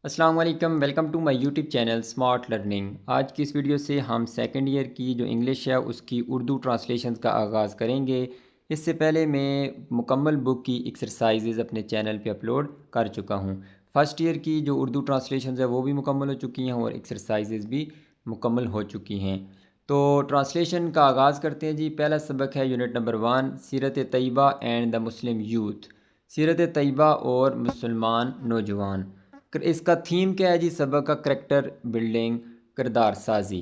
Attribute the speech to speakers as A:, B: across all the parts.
A: السلام علیکم، welcome to my YouTube channel smart learning. آج کی اس ویڈیو سے ہم سیکنڈ ایئر کی جو انگلش ہے اس کی اردو ٹرانسلیشنز کا آغاز کریں گے۔ اس سے پہلے میں مکمل بک کی ایکسرسائزز اپنے چینل پہ اپلوڈ کر چکا ہوں۔ فرسٹ ایئر کی جو اردو ٹرانسلیشنز ہے وہ بھی مکمل ہو چکی ہیں اور ایکسرسائزز بھی مکمل ہو چکی ہیں۔ تو ٹرانسلیشن کا آغاز کرتے ہیں جی۔ پہلا سبق ہے یونٹ نمبر 1، سیرت طیبہ اینڈ دا مسلم یوتھ، سیرت طیبہ اور مسلمان نوجوان۔ اس کا تھیم کیا ہے جی؟ سبق کا کریکٹر بلڈنگ، کردار سازی۔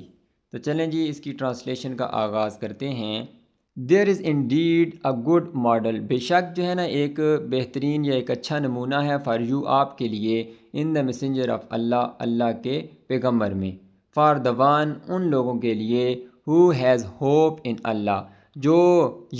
A: تو چلیں جی اس کی ٹرانسلیشن کا آغاز کرتے ہیں۔ There is indeed a good model, بے شک جو ہے نا ایک بہترین یا ایک اچھا نمونہ ہے، فار یو آپ کے لیے، ان دا میسنجر آف اللہ، اللہ کے پیغمبر میں، فار دا ون ان لوگوں کے لیے، ہو ہیز ہوپ ان اللہ جو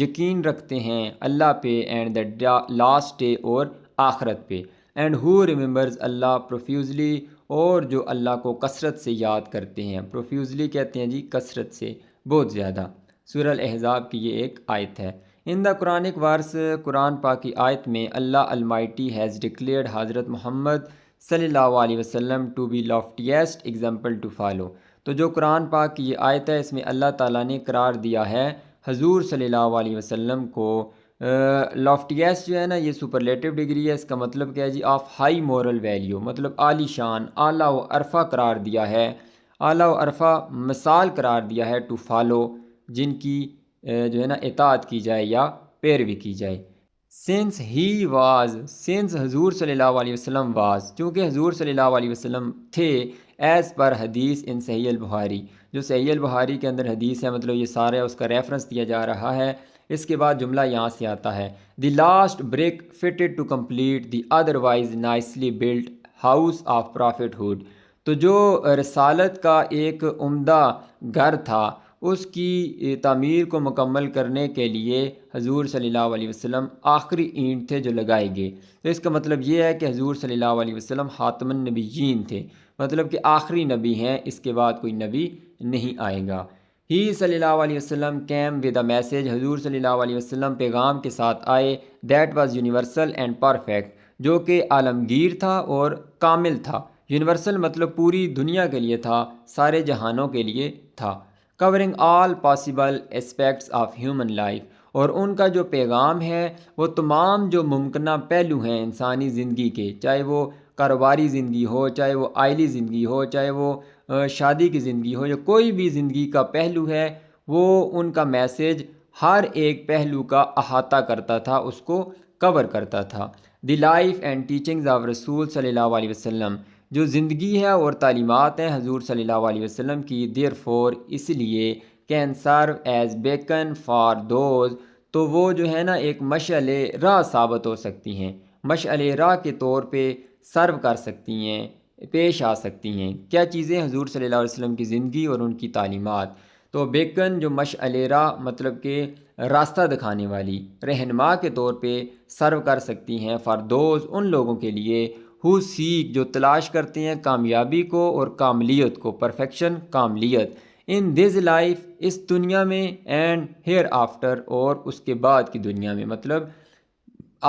A: یقین رکھتے ہیں اللہ پہ، اینڈ دا لاسٹ ڈے اور آخرت پہ، اینڈ ہو ریممبرز اللہ پروفیوزلی اور جو اللہ کو کثرت سے یاد کرتے ہیں۔ پروفیوزلی کہتے ہیں جی کثرت سے، بہت زیادہ۔ سورہ الاحزاب کی یہ ایک آیت ہے۔ ان دا قرآنک ورس، قرآن پاک کی آیت میں، اللہ المائٹی ہیز ڈکلیئرڈ حضرت محمد صلی اللہ علیہ وسلم to be loftiest example to follow. تو جو قرآن پاک کی یہ آیت ہے اس میں اللہ تعالیٰ نے قرار دیا ہے حضور صلی اللہ علیہ وسلم کو لافٹیسٹ جو ہے نا یہ سپرلیٹو ڈگری ہے، اس کا مطلب کیا ہے جی؟ آف ہائی مورل ویلیو، مطلب عالی شان، اعلیٰ و عرفہ قرار دیا ہے، اعلیٰ و عرفہ مثال قرار دیا ہے، ٹو فالو جن کی جو ہے نا اطاعت کی جائے یا پیروی کی جائے۔ سنس ہی واز، سنس حضور صلی اللہ علیہ وسلم واز، چونکہ حضور صلی اللہ علیہ وسلم تھے، ایز پر حدیث ان صحیح البخاری، جو صحیح البخاری کے اندر حدیث ہے، مطلب یہ سارا اس کا ریفرنس دیا جا رہا ہے۔ اس کے بعد جملہ یہاں سے آتا ہے، the last brick fitted to complete the otherwise nicely built house of prophethood. تو جو رسالت کا ایک عمدہ گھر تھا اس کی تعمیر کو مکمل کرنے کے لیے حضور صلی اللہ علیہ وسلم آخری اینٹ تھے جو لگائے گئے۔ تو اس کا مطلب یہ ہے کہ حضور صلی اللہ علیہ وسلم خاتم النبیین تھے، مطلب کہ آخری نبی ہیں، اس کے بعد کوئی نبی نہیں آئے گا۔ ہی صلی اللہ علیہ وسلم کیم ود اے میسج، حضور صلی اللہ علیہ وسلم پیغام کے ساتھ آئے، that was universal and perfect, جو کہ عالمگیر تھا اور کامل تھا۔ یونیورسل مطلب پوری دنیا کے لیے تھا، سارے جہانوں کے لیے تھا۔ Covering all possible aspects of human life, اور ان کا جو پیغام ہے وہ تمام جو ممکنہ پہلو ہیں انسانی زندگی کے، چاہے وہ کاروباری زندگی ہو، چاہے وہ آئلی زندگی ہو، چاہے وہ شادی کی زندگی ہو، یا کوئی بھی زندگی کا پہلو ہے، وہ ان کا میسج ہر ایک پہلو کا احاطہ کرتا تھا، اس کو کور کرتا تھا۔ The life and teachings of رسول صلی اللہ علیہ وسلم، جو زندگی ہے اور تعلیمات ہیں حضور صلی اللہ علیہ وسلم کی، دیر فور اس لیے، can serve as beacon for those, تو وہ جو ہے نا ایک مشعل راہ ثابت ہو سکتی ہیں، مشعل راہ کے طور پہ سرو کر سکتی ہیں، پیش آ سکتی ہیں۔ کیا چیزیں؟ حضور صلی اللہ علیہ وسلم کی زندگی اور ان کی تعلیمات۔ تو بیکن جو مشعل راہ مطلب کہ راستہ دکھانے والی، رہنما کے طور پہ سرو کر سکتی ہیں، فار دوز ان لوگوں کے لیے، ہو سیک جو تلاش کرتے ہیں کامیابی کو اور کاملیت کو، پرفیکشن، کاملیت، ان دس لائف اس دنیا میں، اینڈ ہیئر آفٹر اور اس کے بعد کی دنیا میں، مطلب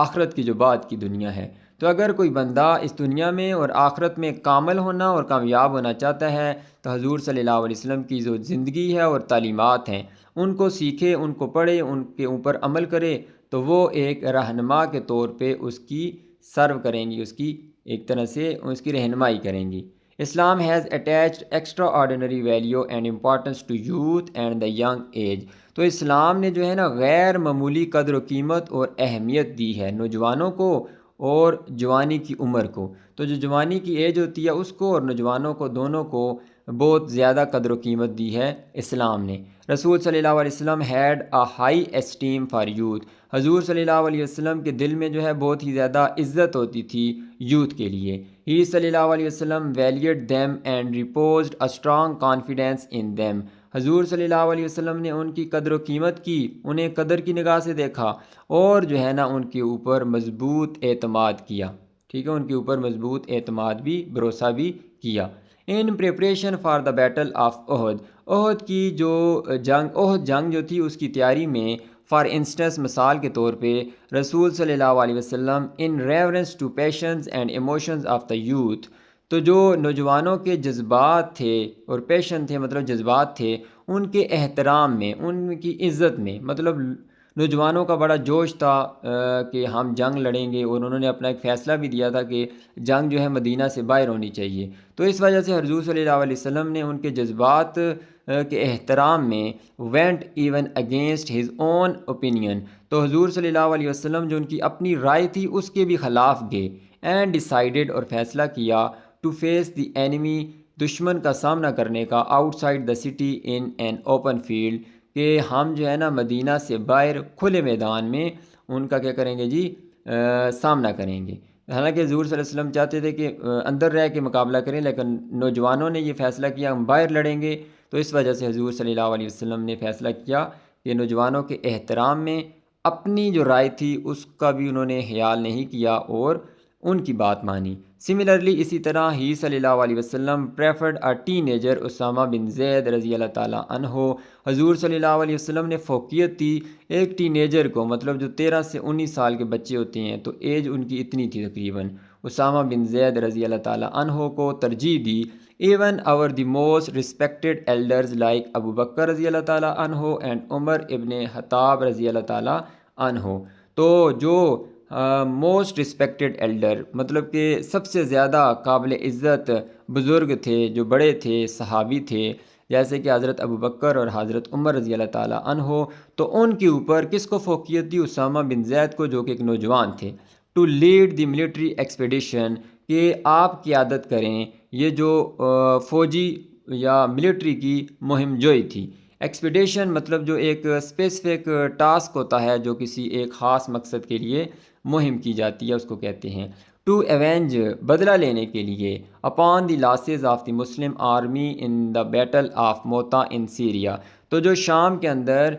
A: آخرت کی جو بعد کی دنیا ہے۔ تو اگر کوئی بندہ اس دنیا میں اور آخرت میں کامل ہونا اور کامیاب ہونا چاہتا ہے تو حضور صلی اللہ علیہ وسلم کی جو زندگی ہے اور تعلیمات ہیں ان کو سیکھے، ان کو پڑھے، ان کے اوپر عمل کرے، تو وہ ایک رہنما کے طور پہ اس کی سرو کریں گی، اس کی ایک طرح سے اس کی رہنمائی کریں گی۔ اسلام has attached extraordinary value and importance to youth and the young age, تو اسلام نے جو ہے نا غیر معمولی قدر و قیمت اور اہمیت دی ہے نوجوانوں کو اور جوانی کی عمر کو۔ تو جو جوانی کی ایج ہوتی ہے اس کو اور نوجوانوں کو، دونوں کو بہت زیادہ قدر و قیمت دی ہے اسلام نے۔ رسول صلی اللہ علیہ وسلم had a high esteem for youth, حضور صلی اللہ علیہ وسلم کے دل میں جو ہے بہت ہی زیادہ عزت ہوتی تھی یوتھ کے لیے۔ ہی صلی اللہ علیہ وسلم valued them and reposed a strong confidence in them, حضور صلی اللہ علیہ وسلم نے ان کی قدر و قیمت کی، انہیں قدر کی نگاہ سے دیکھا اور جو ہے نا ان کے اوپر مضبوط اعتماد کیا، ٹھیک ہے، ان کے اوپر مضبوط اعتماد بھی، بھروسہ بھی کیا۔ In preparation for the battle of Uhud, Uhud کی جو احد جنگ جو تھی اس کی تیاری میں، فار انسٹنس مثال کے طور پہ، رسول صلی اللہ علیہ وسلم in reverence to passions and emotions of the youth, تو جو نوجوانوں کے جذبات تھے اور پیشن تھے، مطلب جذبات تھے، ان کے احترام میں، ان کی عزت میں، مطلب نوجوانوں کا بڑا جوش تھا کہ ہم جنگ لڑیں گے، اور انہوں نے اپنا ایک فیصلہ بھی دیا تھا کہ جنگ جو ہے مدینہ سے باہر ہونی چاہیے۔ تو اس وجہ سے حضور صلی اللہ علیہ وسلم نے ان کے جذبات کے احترام میں went even against his own opinion, تو حضور صلی اللہ علیہ وسلم جو ان کی اپنی رائے تھی اس کے بھی خلاف گئے، اینڈ ڈیسائیڈڈ، اور فیصلہ کیا، ٹو فیس دی اینیمی، دشمن کا سامنا کرنے کا، out side the city in an open field, کہ ہم جو ہے نا مدینہ سے باہر کھلے میدان میں ان کا کیا کریں گے جی، سامنا کریں گے۔ حالانکہ حضور صلی اللہ علیہ وسلم چاہتے تھے کہ اندر رہ کے مقابلہ کریں، لیکن نوجوانوں نے یہ فیصلہ کیا ہم باہر لڑیں گے، تو اس وجہ سے حضور صلی اللہ علیہ وسلم نے فیصلہ کیا کہ نوجوانوں کے احترام میں اپنی جو رائے تھی اس کا بھی انہوں نے خیال نہیں کیا اور ان کی بات مانی۔ سملرلی اسی طرح ہی صلی اللہ علیہ وسلم پریفرڈ اے ٹین ایجر اسامہ بن زید رضی اللہ تعالیٰ عنہ، حضور صلی اللہ علیہ وسلم نے فوقیت دی ایک ٹین ایجر کو، مطلب جو 13 سے 19 سال کے بچے ہوتے ہیں تو ایج ان کی اتنی تھی تقریباً، اسامہ بن زید رضی اللہ تعالیٰ عنہ کو ترجیح دی، even over the most respected elders like Abu Bakr رضی اللہ تعالیٰ عنہ اینڈ عمر ابن خطاب رضی اللہ تعالیٰ عنہ۔ تو جو موسٹ رسپیکٹڈ ایلڈر، مطلب کہ سب سے زیادہ قابل عزت بزرگ تھے، جو بڑے تھے، صحابی تھے، جیسے کہ حضرت ابو بکر اور حضرت عمر رضی اللہ تعالیٰ عنہ، تو ان کے اوپر کس کو فوقیت دی؟ اسامہ بن زید کو، جو کہ ایک نوجوان تھے، to lead the military expedition, کہ آپ قیادت کریں یہ جو فوجی یا ملٹری کی مہم جوئی تھی۔ ایکسپیڈیشن مطلب جو ایک اسپیسیفک ٹاسک ہوتا ہے جو کسی ایک خاص مقصد کے لیے مہم کی جاتی ہے، اس کو کہتے ہیں ٹو ایونج، بدلہ لینے کے لیے، upon the losses of the Muslim army in the battle of Mutah in Syria, تو جو شام کے اندر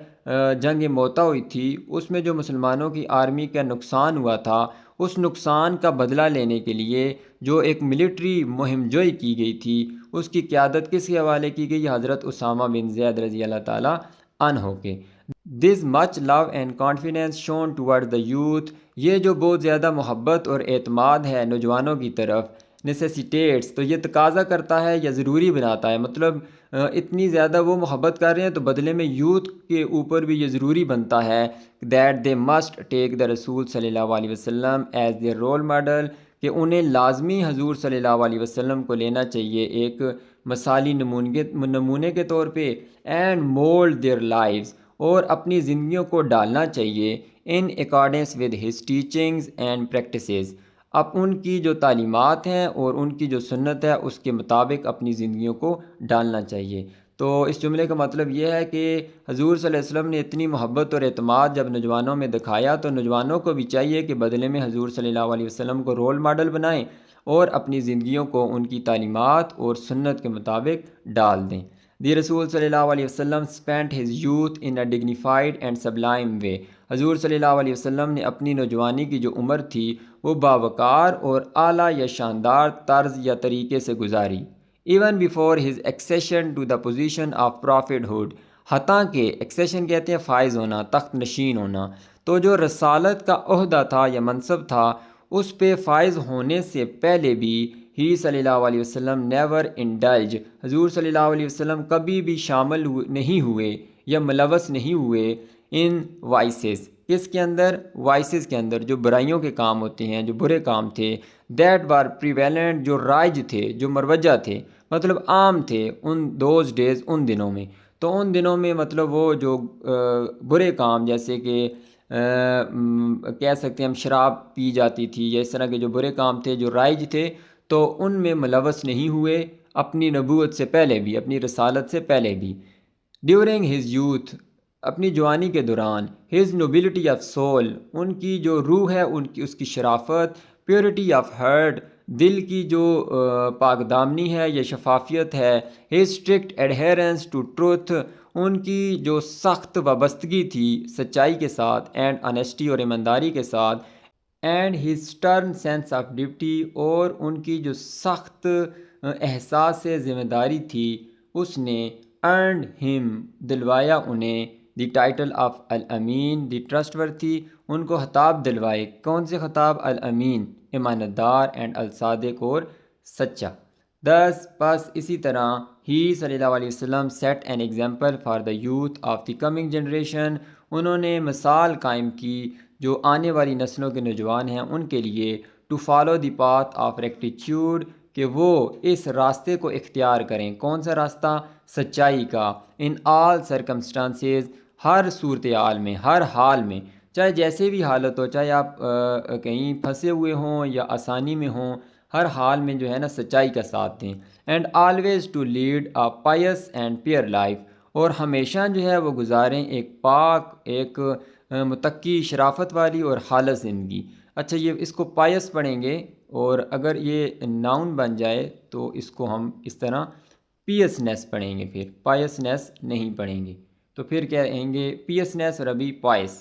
A: جنگ موتا ہوئی تھی اس میں جو مسلمانوں کی آرمی کا نقصان ہوا تھا، اس نقصان کا بدلہ لینے کے لیے جو ایک ملٹری مہم جوئی کی گئی تھی اس کی قیادت کس کے حوالے کی گئی؟ حضرت اسامہ بن زید رضی اللہ تعالیٰ عنہ کے۔ This much love and confidence shown toward the youth, یہ جو بہت زیادہ محبت اور اعتماد ہے نوجوانوں کی طرف، نیسیسیٹیٹس، تو یہ تقاضا کرتا ہے یا ضروری بناتا ہے، مطلب اتنی زیادہ وہ محبت کر رہے ہیں تو بدلے میں یوتھ کے اوپر بھی یہ ضروری بنتا ہے دیٹ دے مسٹ ٹیک دا رسول صلی اللہ علیہ وسلم ایز دیئر رول ماڈل، کہ انہیں لازمی حضور صلی اللہ علیہ وسلم کو لینا چاہیے ایک مثالی نمونے کے طور پہ، اینڈ مولڈ دیئر لائفز، اور اپنی زندگیوں کو ڈالنا چاہیے in accordance with his teachings and practices, اب ان کی جو تعلیمات ہیں اور ان کی جو سنت ہے اس کے مطابق اپنی زندگیوں کو ڈالنا چاہیے۔ تو اس جملے کا مطلب یہ ہے کہ حضور صلی اللہ علیہ وسلم نے اتنی محبت اور اعتماد جب نوجوانوں میں دکھایا تو نوجوانوں کو بھی چاہیے کہ بدلے میں حضور صلی اللہ علیہ وسلم کو رول ماڈل بنائیں اور اپنی زندگیوں کو ان کی تعلیمات اور سنت کے مطابق ڈال دیں۔ دی رسول صلی اللہ علیہ وسلم spent his youth in a dignified and sublime way, حضور صلی اللہ علیہ وسلم نے اپنی نوجوانی کی جو عمر تھی وہ باوقار اور اعلیٰ یا شاندار طرز یا طریقے سے گزاری، even before his accession to the position of prophethood, حتیٰ کہ ایکسیشن کہتے ہیں فائز ہونا، تخت نشین ہونا، تو جو رسالت کا عہدہ تھا یا منصب تھا اس پہ فائز ہونے سے پہلے بھی ہی صلی اللہ علیہ وسلم نیور انڈلج، حضور صلی اللہ علیہ وسلم کبھی بھی شامل نہیں ہوئے یا ملوث نہیں ہوئے ان وائسز، کس کے اندر؟ وائسز کے اندر، جو برائیوں کے کام ہوتے ہیں، جو برے کام تھے، دیٹ وار پریویلنٹ، جو رائج تھے، جو مروجہ تھے، مطلب عام تھے ان دوز ڈیز، ان دنوں میں، تو ان دنوں میں مطلب وہ جو برے کام جیسے کہ کہہ سکتے ہیں ہم شراب پی جاتی تھی یا اس طرح کے جو برے کام تھے جو رائج تھے تو ان میں ملوث نہیں ہوئے اپنی نبوت سے پہلے بھی، اپنی رسالت سے پہلے بھی۔ ڈیورنگ ہز یوتھ، اپنی جوانی کے دوران، ہز نوبلٹی آف سول، ان کی جو روح ہے ان کی، اس کی شرافت، پیورٹی آف ہارٹ، دل کی جو پاک دامنی ہے یا شفافیت ہے، ہز اسٹرکٹ ایڈہیرنس ٹو ٹروتھ، ان کی جو سخت وابستگی تھی سچائی کے ساتھ، اینڈ آنیسٹی اور ایمانداری کے ساتھ، and his stern sense of duty, اور ان کی جو سخت احساس ذمہ داری تھی اس نے ارنڈ ہم، دلوایا انہیں، the title of Al Amin, the trustworthy, ان کو خطاب دلوائے، کون سے خطاب؟ الامین، امانت دار، اینڈ الصادق، اور سچا۔ دس پس اسی طرح ہی صلی اللہ علیہ وسلم set an example for the youth of the coming generation, انہوں نے مثال قائم کی جو آنے والی نسلوں کے نوجوان ہیں ان کے لیے، to follow the path of rectitude, کہ وہ اس راستے کو اختیار کریں۔ کون سا راستہ؟ سچائی کا۔ ان آل سرکمسٹانسز، ہر صورتحال میں، ہر حال میں، چاہے جیسے بھی حالت ہو، چاہے آپ کہیں پھنسے ہوئے ہوں یا آسانی میں ہوں، ہر حال میں جو ہے نا سچائی کا ساتھ دیں۔ And always to lead a pious and pure life, اور ہمیشہ جو ہے وہ گزاریں ایک پاک، ایک متقی، شرافت والی اور خالص زندگی۔ اچھا، یہ اس کو پائس پڑھیں گے، اور اگر یہ ناؤن بن جائے تو اس کو ہم اس طرح پیسنیس پڑھیں گے، پھر پائسنیس نہیں پڑھیں گے، تو پھر کیا کہیں گے؟ پیسنیس اور ابھی پائس۔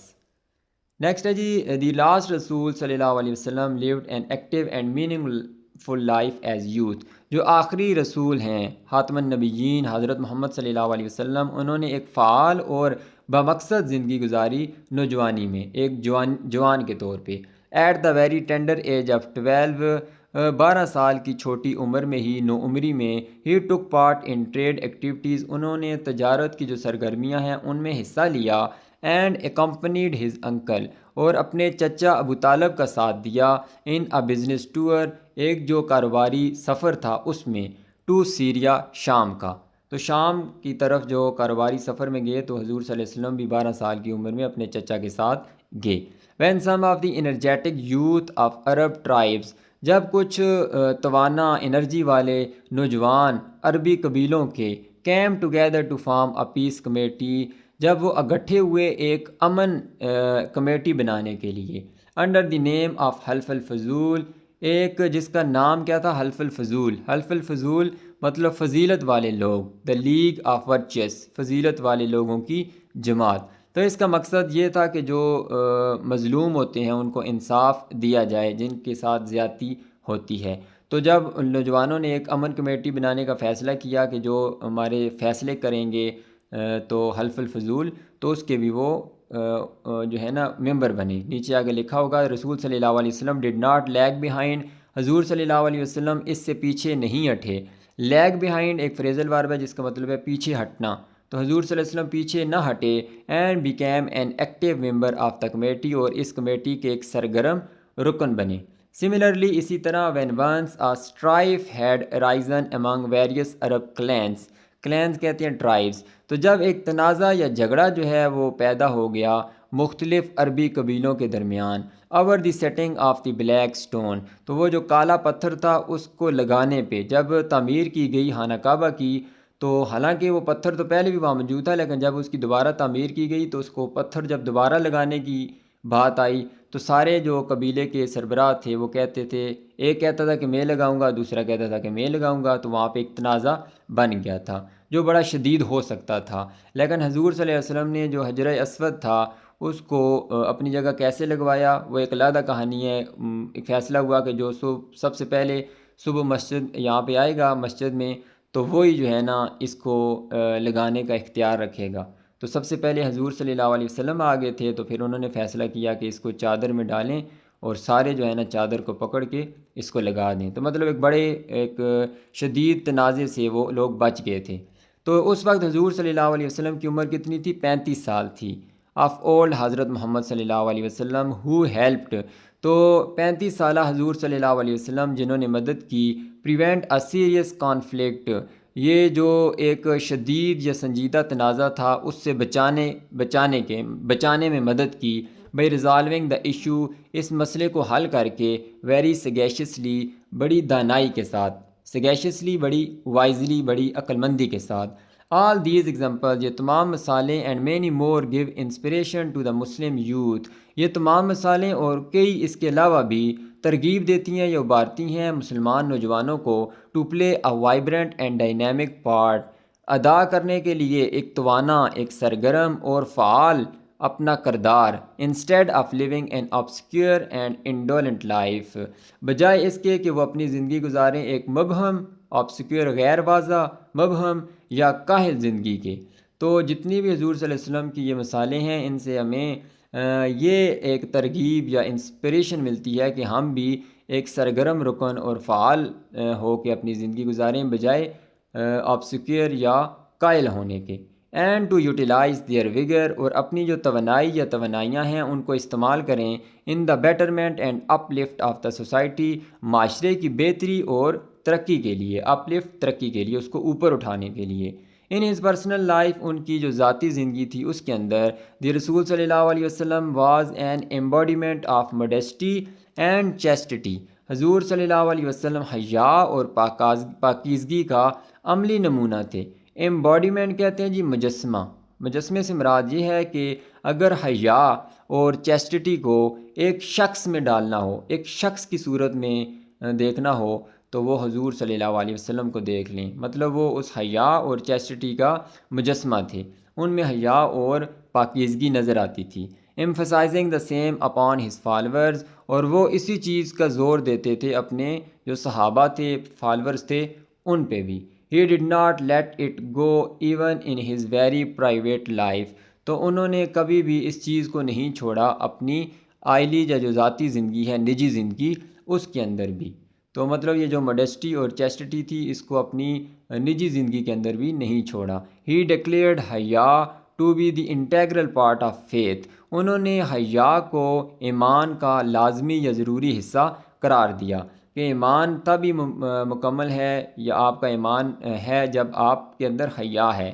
A: نیکسٹ ہے جی، دی لاسٹ رسول صلی اللہ علیہ وسلم lived an active and meaningful life as youth, جو آخری رسول ہیں خاتم النبیین حضرت محمد صلی اللہ علیہ وسلم، انہوں نے ایک فعال اور بمقصد زندگی گزاری نوجوانی میں، ایک جوان کے طور پہ۔ At the very tender age of 12، 12 سال کی چھوٹی عمر میں ہی، نو عمری میں، ہی ٹک پارٹ ان ٹریڈ ایکٹیویٹیز، انہوں نے تجارت کی جو سرگرمیاں ہیں ان میں حصہ لیا، اینڈ اکمپنیڈ ہز انکل، اور اپنے چچا ابو طالب کا ساتھ دیا، ان اے بزنس ٹور، ایک جو کاروباری سفر تھا اس میں، ٹو سیریا، شام کا۔ تو شام کی طرف جو کاروباری سفر میں گئے تو حضور صلی اللہ علیہ وسلم بھی 12 سال کی عمر میں اپنے چچا کے ساتھ گئے۔ When some of the energetic youth of Arab tribes, جب کچھ توانا انرجی والے نوجوان عربی قبیلوں کے، came together to form a peace committee, جب وہ اکٹھے ہوئے ایک امن کمیٹی بنانے کے لیے، انڈر دی نیم آف حلف الفضول، ایک جس کا نام کیا تھا؟ حلف الفضول۔ حلف الفضول مطلب فضیلت والے لوگ، دا لیگ آف ورچس، فضیلت والے لوگوں کی جماعت۔ تو اس کا مقصد یہ تھا کہ جو مظلوم ہوتے ہیں ان کو انصاف دیا جائے، جن کے ساتھ زیادتی ہوتی ہے۔ تو جب ان نوجوانوں نے ایک امن کمیٹی بنانے کا فیصلہ کیا کہ جو ہمارے فیصلے کریں گے تو حلف الفضول، تو اس کے بھی وہ جو ہے نا ممبر بنے۔ نیچے آگے لکھا ہوگا، رسول صلی اللہ علیہ وسلم ڈڈ ناٹ لیگ بیہائنڈ، حضور صلی اللہ علیہ وسلم اس سے پیچھے نہیں ہٹے۔ لیگ بیہائنڈ ایک فریزل ورب ہے جس کا مطلب ہے پیچھے ہٹنا، تو حضور صلی اللہ علیہ وسلم پیچھے نہ ہٹے، and became an active member of the committee, اور اس کمیٹی کے ایک سرگرم رکن بنے۔ سملرلی اسی طرح when once a strife had arisen among various Arab clans, clans کہتے ہیں ٹرائبس، تو جب ایک تنازع یا جھگڑا جو ہے وہ پیدا ہو گیا مختلف عربی قبیلوں کے درمیان، over the setting of the black stone, تو وہ جو کالا پتھر تھا اس کو لگانے پہ، جب تعمیر کی گئی خانہ کعبہ کی، تو حالانکہ وہ پتھر تو پہلے بھی وہاں موجود تھا، لیکن جب اس کی دوبارہ تعمیر کی گئی تو اس کو پتھر جب دوبارہ لگانے کی بات آئی تو سارے جو قبیلے کے سربراہ تھے وہ کہتے تھے، ایک کہتا تھا کہ میں لگاؤں گا، دوسرا کہتا تھا کہ میں لگاؤں گا، تو وہاں پہ ایک تنازع بن گیا تھا جو بڑا شدید ہو سکتا تھا۔ لیکن حضور صلی اللہ علیہ وسلم نے جو حجر اسود تھا اس کو اپنی جگہ کیسے لگوایا، وہ ایک علیحدہ کہانی ہے۔ ایک فیصلہ ہوا کہ جو سب سے پہلے صبح مسجد یہاں پہ آئے گا مسجد میں، تو وہی جو ہے نا اس کو لگانے کا اختیار رکھے گا۔ تو سب سے پہلے حضور صلی اللہ علیہ وسلم آگے تھے، تو پھر انہوں نے فیصلہ کیا کہ اس کو چادر میں ڈالیں اور سارے جو ہے نا چادر کو پکڑ کے اس کو لگا دیں، تو مطلب ایک شدید تنازع سے وہ لوگ بچ گئے تھے۔ تو اس وقت حضور صلی اللہ علیہ وسلم کی عمر کتنی تھی؟ 35 سال تھی۔ آف اولڈ حضرت محمد صلی اللہ علیہ وسلم ہو ہیلپڈ، تو 35 سالہ حضور صلی اللہ علیہ وسلم جنہوں نے مدد کی، پریونٹ اے سیریس کانفلکٹ، یہ جو ایک شدید یا سنجیدہ تنازع تھا اس سے بچانے میں مدد کی، بائی ریزالونگ دا ایشو، اس مسئلے کو حل کر کے، ویری سگیشیسلی، بڑی دانائی کے ساتھ، سگیشیسلی بڑی وائزلی، بڑی عقل مندی کے ساتھ۔ آل دیز ایگزامپل، یہ تمام مثالیں، and many more gave inspiration to the Muslim youth, یہ تمام مثالیں اور کئی اس کے علاوہ بھی ترغیب دیتی ہیں یا ابھارتی ہیں مسلمان نوجوانوں کو، to play a vibrant and dynamic part, ادا کرنے کے لیے ایک توانا، ایک سرگرم اور فعال اپنا کردار، instead of living an obscure and indolent life, بجائے اس کے کہ وہ اپنی زندگی گزاریں ایک مبہم، obscure غیر واضح، مبہم یا کاہل زندگی کے۔ تو جتنی بھی حضور صلی اللہ علیہ وسلم کی یہ مثالیں ہیں، ان سے ہمیں یہ ایک ترغیب یا انسپریشن ملتی ہے کہ ہم بھی ایک سرگرم رکن اور فعال ہو کے اپنی زندگی گزاریں بجائے آبسکیئر یا قائل ہونے کے. اینڈ ٹو یوٹیلائز دیئر وگر، اور اپنی جو توانائی یا توانائیاں ہیں ان کو استعمال کریں in the betterment and uplift of the society, معاشرے کی بہتری اور ترقی کے لیے. اپ لفٹ ترقی کے لیے، اس کو اوپر اٹھانے کے لیے. ان ہز پرسنل لائف، ان کی جو ذاتی زندگی تھی اس کے اندر، دی رسول صلی اللہ علیہ وسلم was an embodiment of modesty and chastity. حضور صلی اللہ علیہ وسلم حیا اور پاکیزگی کا عملی نمونہ تھے. ایمبوڈیمنٹ کہتے ہیں جی مجسمہ. مجسمے سے مراد یہ ہے کہ اگر حیا اور چیسٹٹی کو ایک شخص میں ڈالنا ہو، ایک شخص کی صورت میں دیکھنا ہو، تو وہ حضور صلی اللہ علیہ وسلم کو دیکھ لیں. مطلب وہ اس حیا اور چیسٹٹی کا مجسمہ تھے، ان میں حیا اور پاکیزگی نظر آتی تھی. emphasizing the same upon his followers، اور وہ اسی چیز کا زور دیتے تھے اپنے جو صحابہ تھے، فالورز تھے، ان پہ بھی. he did not let it go even in his very private life، تو انہوں نے کبھی بھی اس چیز کو نہیں چھوڑا اپنی آئلی یا جو ذاتی زندگی ہے، نجی زندگی، اس کے اندر بھی. تو مطلب یہ جو موڈیسٹی اور چیسٹٹی تھی اس کو اپنی نجی زندگی کے اندر بھی نہیں چھوڑا. ہی ڈکلیئرڈ حیا to be the integral part of faith, انہوں نے حیا کو ایمان کا لازمی یا ضروری حصہ قرار دیا کہ ایمان تبھی مکمل ہے یا آپ کا ایمان ہے جب آپ کے اندر حیا ہے.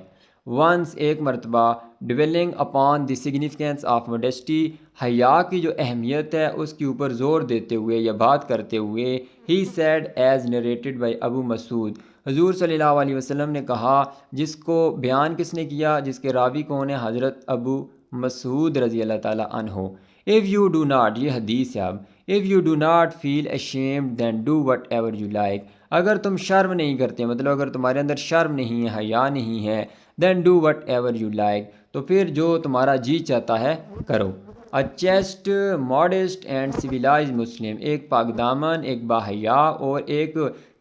A: ونس، ایک مرتبہ، dwelling upon the significance of modesty, حیا کی جو اہمیت ہے اس کے اوپر زور دیتے ہوئے یا بات کرتے ہوئے، he said as narrated by Abu Masud, حضور صلی اللہ علیہ وسلم نے کہا، جس کو بیان کس نے کیا، جس کے راوی کون ہے، حضرت ابو مسعود رضی اللہ تعالیٰ عنہ. if you do not، یہ حدیث ہے اب، if you do not feel ashamed then do whatever you like، اگر تم شرم نہیں کرتے، مطلب اگر تمہارے اندر شرم نہیں ہے، حیا نہیں ہے، then do whatever you like، تو پھر جو تمہارا جی چاہتا ہے کرو. a chaste modest and civilized Muslim، ایک پاک دامن، ایک باحیا اور ایک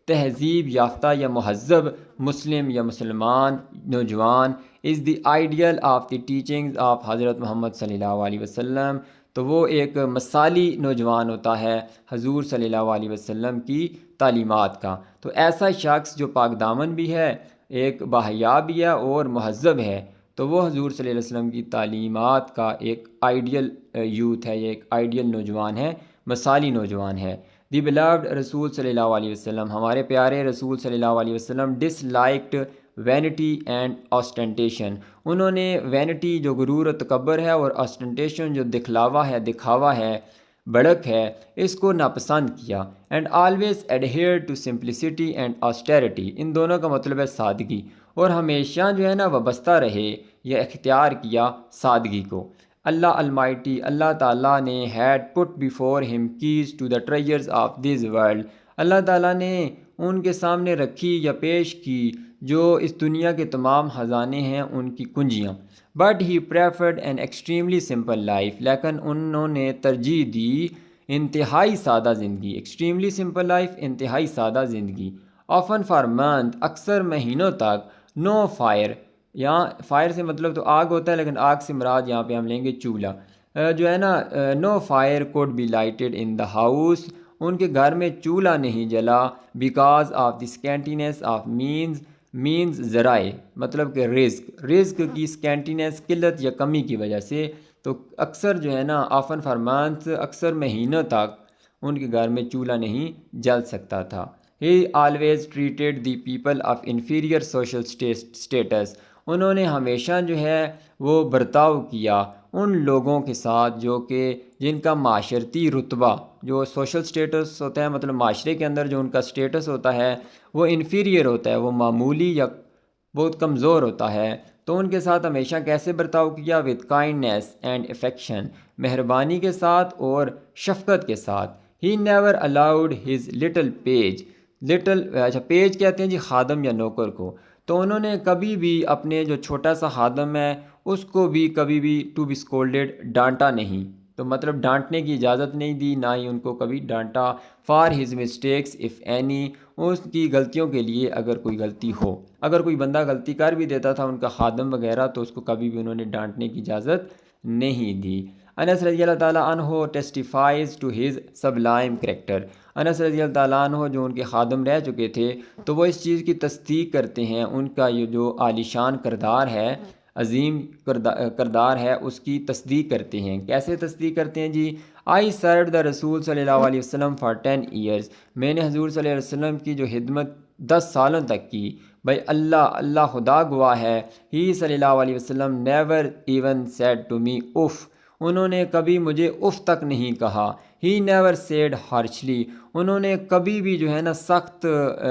A: تہذیب یافتہ یا مہذب مسلم یا مسلمان نوجوان is the ideal of the teachings of حضرت محمد صلی اللہ علیہ وسلم، تو وہ ایک مثالی نوجوان ہوتا ہے حضور صلی اللہ علیہ وسلم کی تعلیمات کا. تو ایسا شخص جو پاک دامن بھی ہے، ایک باحیا بھی ہے اور مہذب ہے، تو وہ حضور صلی اللہ علیہ وسلم کی تعلیمات کا ایک آئیڈیل یوتھ ہے، یہ ایک آئیڈیل نوجوان ہے، مثالی نوجوان ہے. دی بلوڈ رسول صلی اللہ علیہ وسلم، ہمارے پیارے رسول صلی اللہ علیہ وسلم، ڈس لائکڈ وینٹی اینڈ آسٹنٹیشن، انہوں نے وینٹی جو غرور و تکبر ہے اور آسٹنٹیشن جو دکھلاوا ہے، دکھاوا ہے، بڑک ہے، اس کو ناپسند کیا. And always adhere to simplicity and austerity, ان دونوں کا مطلب ہے سادگی، اور ہمیشہ جو ہے نا وابستہ رہے یا اختیار کیا سادگی کو. اللہ المائٹی، اللہ تعالیٰ نے had put before him keys to the treasures of this world, Allah تعالیٰ نے ان کے سامنے رکھی یا پیش کی جو اس دنیا کے تمام خزانے ہیں ان کی کنجیاں. But he preferred an extremely simple life, لیکن انہوں نے ترجیح دی انتہائی سادہ زندگی. ایکسٹریملی سمپل لائف، انتہائی سادہ زندگی. آفن فار منتھ، اکثر مہینوں تک. نو فائر، یہاں فائر سے مطلب تو آگ ہوتا ہے لیکن آگ سے مراد یہاں پہ ہم لیں گے چولہا جو ہے نا. No fire could be lighted in the house, ان کے گھر میں چولہا نہیں جلا. Because of the scantiness of means ذرائع، مطلب کہ رزق کی اسکینٹینس، قلت یا کمی کی وجہ سے. تو اکثر جو ہے نا آفن فار منتھ، اکثر مہینوں تک ان کے گھر میں چولہا نہیں جل سکتا تھا. He always treated the people of inferior social status, انہوں نے ہمیشہ جو ہے وہ برتاؤ کیا ان لوگوں کے ساتھ جو کہ جن کا معاشرتی رتبہ، جو سوشل سٹیٹس ہوتا ہے، مطلب معاشرے کے اندر جو ان کا سٹیٹس ہوتا ہے وہ انفیریئر ہوتا ہے، وہ معمولی یا بہت کمزور ہوتا ہے. تو ان کے ساتھ ہمیشہ کیسے برتاؤ کیا؟ وتھ کائنڈنیس اینڈ افیکشن، مہربانی کے ساتھ اور شفقت کے ساتھ. He never allowed his little page, page کہتے ہیں جی خادم یا نوکر کو. تو انہوں نے کبھی بھی اپنے جو چھوٹا سا خادم ہے اس کو بھی کبھی بھی ٹو بی اسکولڈیڈ، ڈانٹا نہیں. تو مطلب ڈانٹنے کی اجازت نہیں دی، نہ ہی ان کو کبھی ڈانٹا. For his mistakes if any, اس کی غلطیوں کے لیے اگر کوئی غلطی ہو، اگر کوئی بندہ غلطی کر بھی دیتا تھا ان کا خادم وغیرہ، تو اس کو کبھی بھی انہوں نے ڈانٹنے کی اجازت نہیں دی. انس رضی اللہ تعالیٰ عنہ ٹیسٹیفائز ٹو ہز سبلائم کریکٹر. انس رضی اللہ تعالیٰ عنہ جو ان کے خادم رہ چکے تھے تو وہ اس چیز کی تصدیق کرتے ہیں، ان کا یہ جو عالیشان کردار ہے، عظیم کردار ہے، اس کی تصدیق کرتے ہیں. کیسے تصدیق کرتے ہیں جی؟ آئی سرو دا رسول صلی اللہ علیہ وسلم فار 10 ایئرس. میں نے حضور صلی اللہ علیہ وسلم کی جو خدمت 10 سالوں تک کی. بھائی اللہ خدا گواہ ہے، ہی صلی اللہ علیہ وسلم never even said to me اف. انہوں نے کبھی مجھے اف تک نہیں کہا. He never said harshly. انہوں نے کبھی بھی جو ہے نا سخت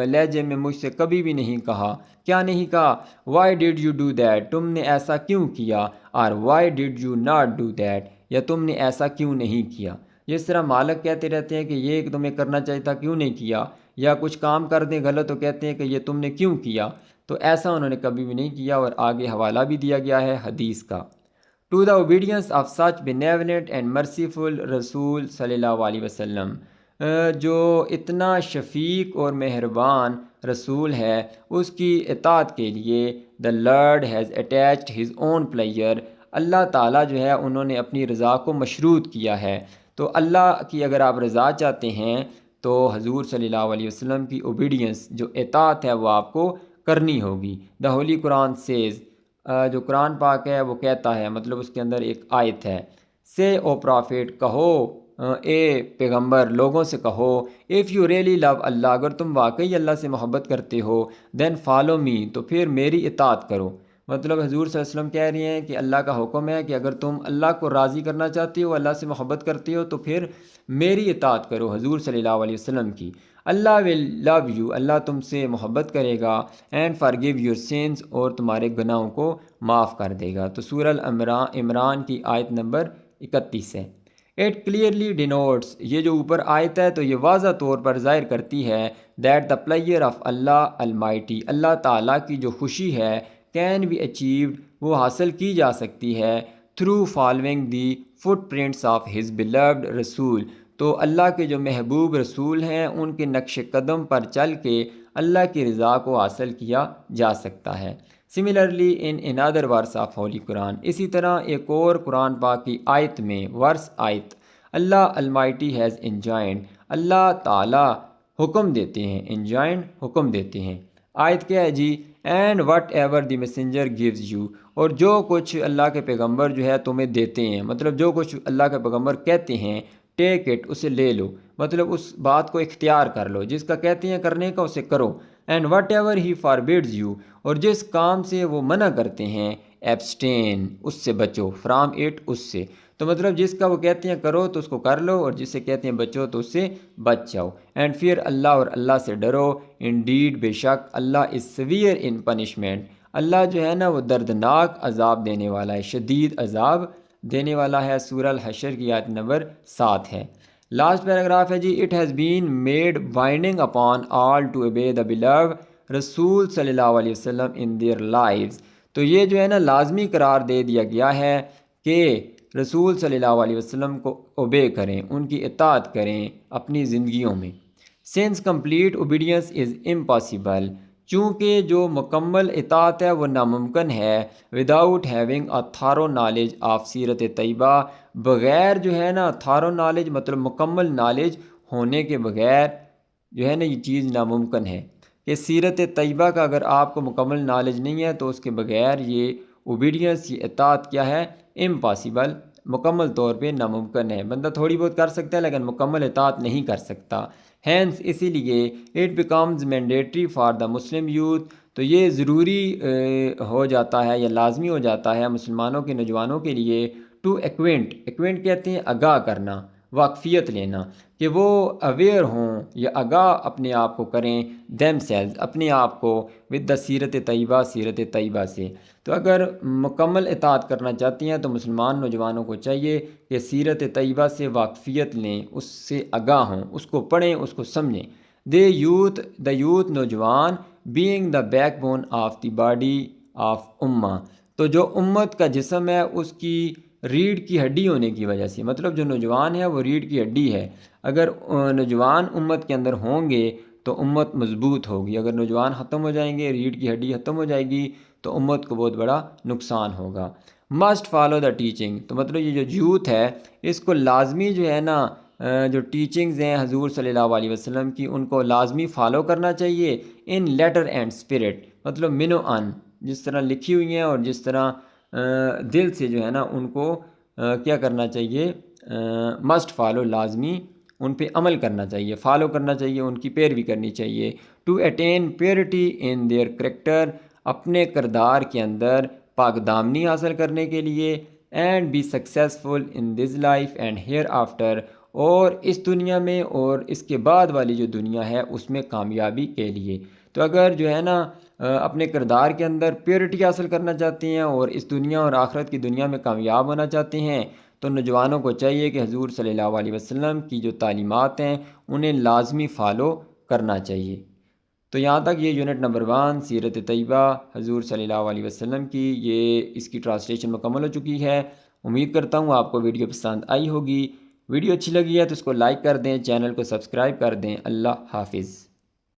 A: لہجے میں مجھ سے کبھی بھی نہیں کہا. کیا نہیں کہا؟ Why did you do that. تم نے ایسا کیوں کیا؟ اور why did you not do that. یا تم نے ایسا کیوں نہیں کیا. جس طرح مالک کہتے رہتے ہیں کہ یہ تمہیں کرنا چاہیے تھا کیوں نہیں کیا، یا کچھ کام کر دیں غلط تو کہتے ہیں کہ یہ تم نے کیوں کیا. تو ایسا انہوں نے کبھی بھی نہیں کیا. اور آگے حوالہ بھی دیا گیا ہے حدیث کا. To the obedience of such benevolent and merciful رسول صلی اللہ علیہ وسلم. جو اتنا شفیق اور مہربان رسول ہے، اس کی اطاعت کے لیے the Lord has attached his own pleasure. Allah تعالیٰ جو ہے انہوں نے اپنی رضا کو مشروط کیا ہے. تو اللہ کی اگر آپ رضا چاہتے ہیں تو حضور صلی اللہ علیہ وسلم کی اوبیڈینس جو اطاعت ہے وہ آپ کو کرنی ہوگی. دا ہولی قرآن سیز. جو قرآن پاک ہے وہ کہتا ہے، مطلب اس کے اندر ایک آیت ہے، سے او پرافٹ، کہو اے پیغمبر لوگوں سے کہو، اف یو ریئلی لو اللہ، اگر تم واقعی اللہ سے محبت کرتے ہو، دین فالو می، تو پھر میری اطاعت کرو. مطلب حضور صلی اللہ علیہ وسلم کہہ رہے ہیں کہ اللہ کا حکم ہے کہ اگر تم اللہ کو راضی کرنا چاہتے ہو، اللہ سے محبت کرتے ہو، تو پھر میری اطاعت کرو، حضور صلی اللہ علیہ وسلم کی. اللہ ول لو یو، اللہ تم سے محبت کرے گا، اینڈ فارگیو یور سینس، اور تمہارے گناہوں کو معاف کر دے گا. تو سورہ عمران کی آیت نمبر 31 ہے. اٹ کلیئرلی ڈینوٹس، یہ جو اوپر آیت ہے تو یہ واضح طور پر ظاہر کرتی ہے that the pleasure of Allah almighty, Allah تعالیٰ کی جو خوشی ہے، کین بی اچیوڈ، وہ حاصل کی جا سکتی ہے، through following the footprints of his beloved رسول. تو اللہ کے جو محبوب رسول ہیں ان کے نقش قدم پر چل کے اللہ کی رضا کو حاصل کیا جا سکتا ہے. Similarly in another verse of holy Quran, اسی طرح ایک اور قرآن پاک کی آیت میں ورس آیت، اللہ المائٹی ہیز انجائنڈ، اللہ تعالیٰ حکم دیتے ہیں، انجائنڈ حکم دیتے ہیں. آیت کیا ہے جی؟ And whatever the messenger gives you, اور جو کچھ اللہ کے پیغمبر جو ہے تمہیں دیتے ہیں، مطلب جو کچھ اللہ کے پیغمبر کہتے ہیں، ٹیک اٹ، اسے لے لو، مطلب اس بات کو اختیار کر لو، جس کا کہتے ہیں کرنے کا اسے کرو. And whatever he forbids you, اور جس کام سے وہ منع کرتے ہیں، ایبسٹین، اس سے بچو، فرام اٹ، اس سے. تو مطلب جس کا وہ کہتے ہیں کرو تو اس کو کر لو، اور جس سے کہتے ہیں بچو تو اس سے بچ جاؤ. اینڈ فیئر اللہ، اور اللہ سے ڈرو. انڈیڈ، بے شک، اللہ از سیویئر ان پنشمنٹ، اللہ جو ہے نا وہ دردناک عذاب دینے والا ہے، شدید عذاب دینے والا ہے. سورہ الحشر کی آیت نمبر 7 ہے. لاسٹ پیراگراف ہے جی، it has been made binding upon all to obey the blessed رسول صلی اللہ علیہ وسلم ان دیئر لائفز. تو یہ جو ہے نا لازمی قرار دے دیا گیا ہے کہ رسول صلی اللہ علیہ وسلم کو اوبے کریں، ان کی اطاعت کریں اپنی زندگیوں میں. Since complete obedience is impossible, چونکہ جو مکمل اطاعت ہے وہ ناممکن ہے، without having a thorough knowledge of سیرت طیبہ، بغیر جو ہے نا تھارو نالج، مطلب مکمل نالج ہونے کے بغیر جو ہے نا یہ چیز ناممکن ہے کہ سیرت طیبہ کا اگر آپ کو مکمل نالج نہیں ہے تو اس کے بغیر یہ اوبیڈینس، یہ اطاعت کیا ہے؟ امپاسبل، مکمل طور پہ ناممکن ہے. بندہ تھوڑی بہت کر سکتا ہے لیکن مکمل اطاعت نہیں کر سکتا. ہینس، اسی لیے it becomes mandatory for the Muslim youth, تو یہ ضروری ہو جاتا ہے یا لازمی ہو جاتا ہے مسلمانوں کے نوجوانوں کے لیے، ٹو ایکوینٹ کہتے ہیں آگاہ کرنا، واقفیت لینا، کہ وہ اویئر ہوں یا آگاہ اپنے آپ کو کریں، دیم سیلز، اپنے آپ کو، ود دا سیرت طیبہ، سیرت طیبہ سے. تو اگر مکمل اطاعت کرنا چاہتی ہیں تو مسلمان نوجوانوں کو چاہیے کہ سیرت طیبہ سے واقفیت لیں، اس سے آگاہ ہوں، اس کو پڑھیں، اس کو سمجھیں. دا یوتھ نوجوان being the back bone of the body of امہ، تو جو امت کا جسم ہے اس کی ریڑھ کی ہڈی ہونے کی وجہ سے، مطلب جو نوجوان ہے وہ ریڑھ کی ہڈی ہے. اگر نوجوان امت کے اندر ہوں گے تو امت مضبوط ہوگی. اگر نوجوان ختم ہو جائیں گے، ریڑھ کی ہڈی ختم ہو جائے گی تو امت کو بہت بڑا نقصان ہوگا. مسٹ فالو دا ٹیچنگ، تو مطلب یہ جو یوتھ ہے اس کو لازمی جو ہے نا جو ٹیچنگز ہیں حضور صلی اللہ علیہ وسلم کی ان کو لازمی فالو کرنا چاہیے ان لیٹر اینڈ اسپرٹ، مطلب من و ان، جس طرح لکھی ہوئی ہیں اور جس طرح دل سے جو ہے نا ان کو کیا کرنا چاہیے، مسٹ فالو، لازمی ان پہ عمل کرنا چاہیے، فالو کرنا چاہیے، ان کی پیروی کرنی چاہیے. To attain purity in their character, اپنے کردار کے اندر پاک دامنی حاصل کرنے کے لیے، and be successful in this life and hereafter, اور اس دنیا میں اور اس کے بعد والی جو دنیا ہے اس میں کامیابی کے لیے. تو اگر جو ہے نا اپنے کردار کے اندر پیورٹی حاصل کرنا چاہتے ہیں اور اس دنیا اور آخرت کی دنیا میں کامیاب ہونا چاہتے ہیں تو نوجوانوں کو چاہیے کہ حضور صلی اللہ علیہ وسلم کی جو تعلیمات ہیں انہیں لازمی فالو کرنا چاہیے. تو یہاں تک یہ یونٹ نمبر 1 سیرت طیبہ حضور صلی اللہ علیہ وسلم کی، یہ اس کی ٹرانسلیشن مکمل ہو چکی ہے. امید کرتا ہوں آپ کو ویڈیو پسند آئی ہوگی. ویڈیو اچھی لگی ہے تو اس کو لائک کر دیں، چینل کو سبسکرائب کر دیں. اللہ حافظ.